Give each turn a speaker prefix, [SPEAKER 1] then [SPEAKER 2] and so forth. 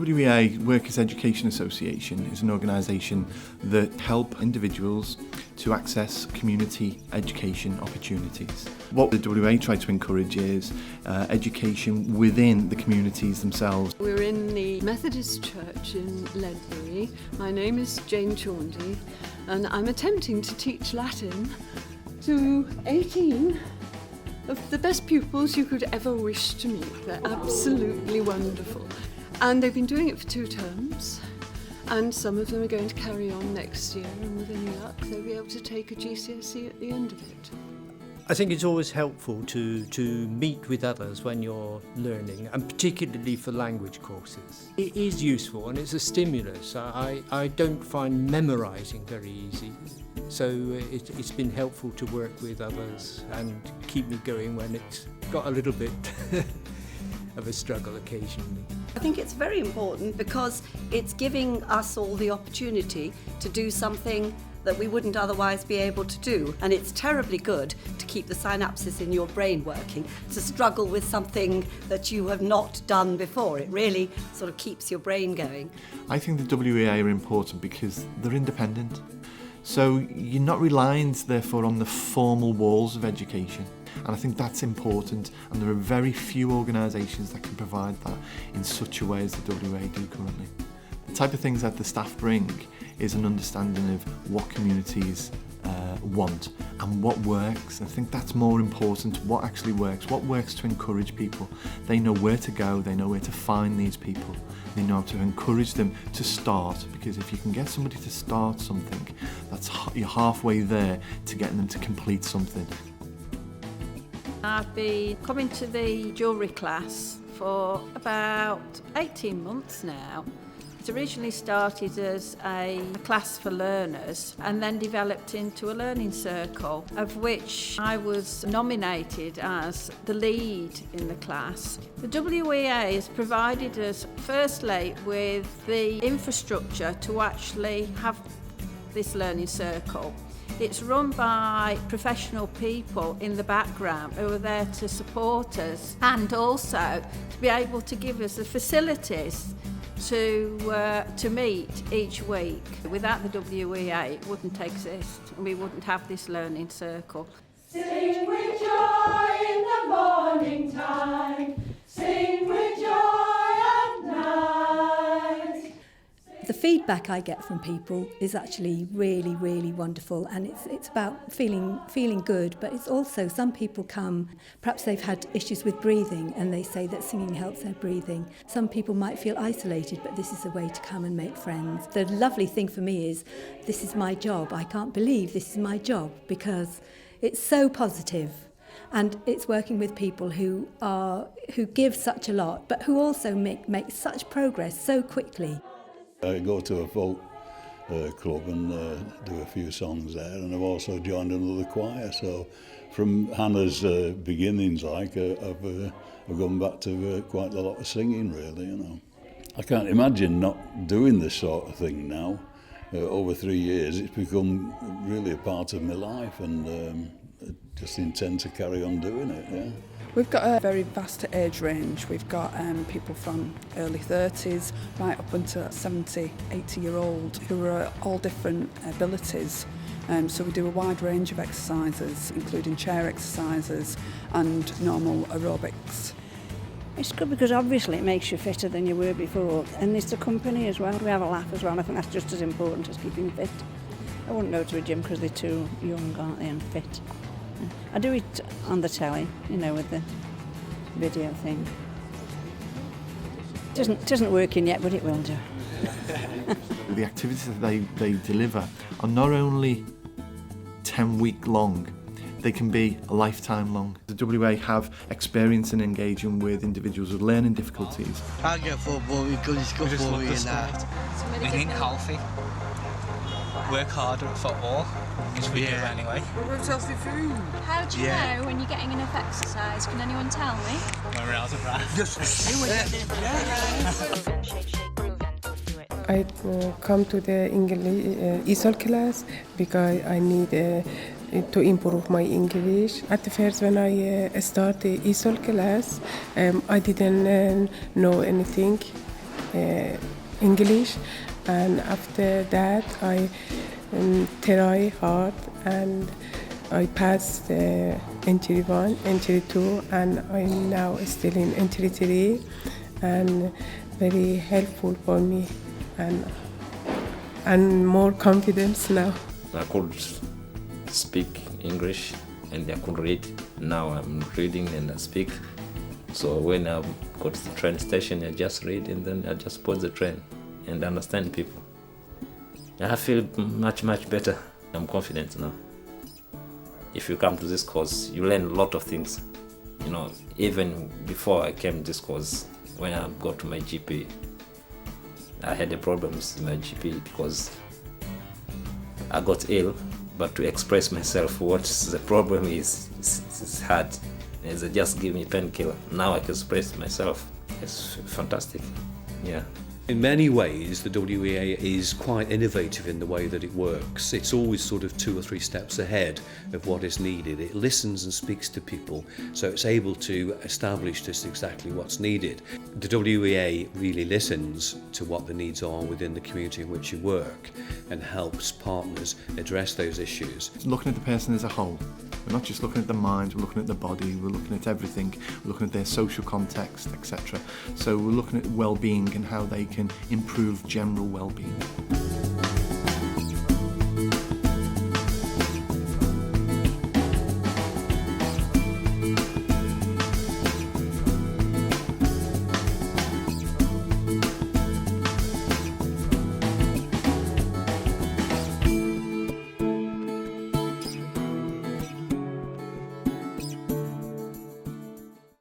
[SPEAKER 1] WEA, Workers' Education Association, is an organisation that help individuals to access community education opportunities. What the WEA try to encourage is education within the communities themselves.
[SPEAKER 2] We're in the Methodist Church in Ledbury. My name is Jane Chaundy and I'm attempting to teach Latin to 18 of the best pupils you could ever wish to meet. They're absolutely wonderful. And they've been doing it for 2 terms, and some of them are going to carry on next year, and with any luck they'll be able to take a GCSE at the end of it.
[SPEAKER 3] I think it's always helpful to meet with others when you're learning, and particularly for language courses. It is useful and it's a stimulus. I don't find memorising very easy, so it's been helpful to work with others and keep me going when it's got a little bit of a struggle occasionally.
[SPEAKER 4] I think it's very important because it's giving us all the opportunity to do something that we wouldn't otherwise be able to do. And it's terribly good to keep the synapses in your brain working, to struggle with something that you have not done before. It really sort of keeps your brain going.
[SPEAKER 1] I think the WEA are important because they're independent. So you're not reliant, therefore, on the formal walls of education. And I think that's important, and there are very few organisations that can provide that in such a way as the WEA do currently. The type of things that the staff bring is an understanding of what communities want and what works. I think that's more important, what actually works, what works to encourage people. They know where to go, they know where to find these people, they know how to encourage them to start, because if you can get somebody to start something, you're halfway there to getting them to complete something.
[SPEAKER 5] I've been coming to the jewellery class for about 18 months now. It originally started as a class for learners and then developed into a learning circle, of which I was nominated as the lead in the class. The WEA has provided us firstly with the infrastructure to actually have this learning circle. It's run by professional people in the background who are there to support us, and also to be able to give us the facilities to meet each week. Without the WEA, it wouldn't exist, and we wouldn't have this learning circle.
[SPEAKER 6] Sing with joy in the morning time, sing with joy at night.
[SPEAKER 7] The feedback I get from people is actually really, really wonderful, and it's about feeling good, but it's also, some people come, perhaps they've had issues with breathing and they say that singing helps their breathing. Some people might feel isolated, but this is a way to come and make friends. The lovely thing for me is this is my job. I can't believe this is my job because it's so positive. And it's working with people who give such a lot, but who also make such progress so quickly.
[SPEAKER 8] I go to a folk club and do a few songs there, and I've also joined another choir. So from Hannah's beginnings, I've gone back to quite a lot of singing, really. You know, I can't imagine not doing this sort of thing now. Over 3 years, it's become really a part of my life, and just intend to carry on doing it. Yeah.
[SPEAKER 9] We've got a very vast age range. We've got people from early 30s right up until 70, 80-year-old who are all different abilities. So we do a wide range of exercises, including chair exercises and normal aerobics.
[SPEAKER 10] It's good because obviously it makes you fitter than you were before, and it's the company as well. We have a laugh as well. I think that's just as important as keeping fit. I wouldn't go to a gym because they're too young, aren't they, and fit. I do it on the telly, you know, with the video thing. It isn't working yet, but it will do.
[SPEAKER 1] The activities that they deliver are not only 10-week long, they can be a lifetime long. The WA have experience in engaging with individuals with learning difficulties.
[SPEAKER 11] I get football because it's good for me and that.
[SPEAKER 12] We think healthy. Work harder at football, which we do anyway.
[SPEAKER 13] What's healthy food?
[SPEAKER 14] How do you know when you're getting enough exercise? Can anyone tell me?
[SPEAKER 12] When we're out of breath.
[SPEAKER 13] I come to the English ESOL class because I need to improve my English. At first, when I started ESOL class, I didn't know anything. English, and after that I try hard and I passed entry 1, entry 2, and I'm now still in entry 3, and very helpful for me, and more confidence now.
[SPEAKER 15] I could speak English and I could read. Now I'm reading and I speak. So when I go to the train station, I just read and then I just pause the train and understand people. I feel much better. I'm confident now. If you come to this course, you learn a lot of things. You know, even before I came to this course, when I got to my GP, I had the problems in my GP because I got ill, but to express myself what the problem is, it's hard. They just give me painkiller. Now I can express myself. It's fantastic. Yeah.
[SPEAKER 16] In many ways, the WEA is quite innovative in the way that it works. It's always sort of 2 or 3 steps ahead of what is needed. It listens and speaks to people, so it's able to establish just exactly what's needed. The WEA really listens to what the needs are within the community in which you work and helps partners address those issues.
[SPEAKER 1] Looking at the person as a whole. We're not just looking at the mind, we're looking at the body, we're looking at everything, we're looking at their social context, etc. So we're looking at well-being and how they can improve general well-being.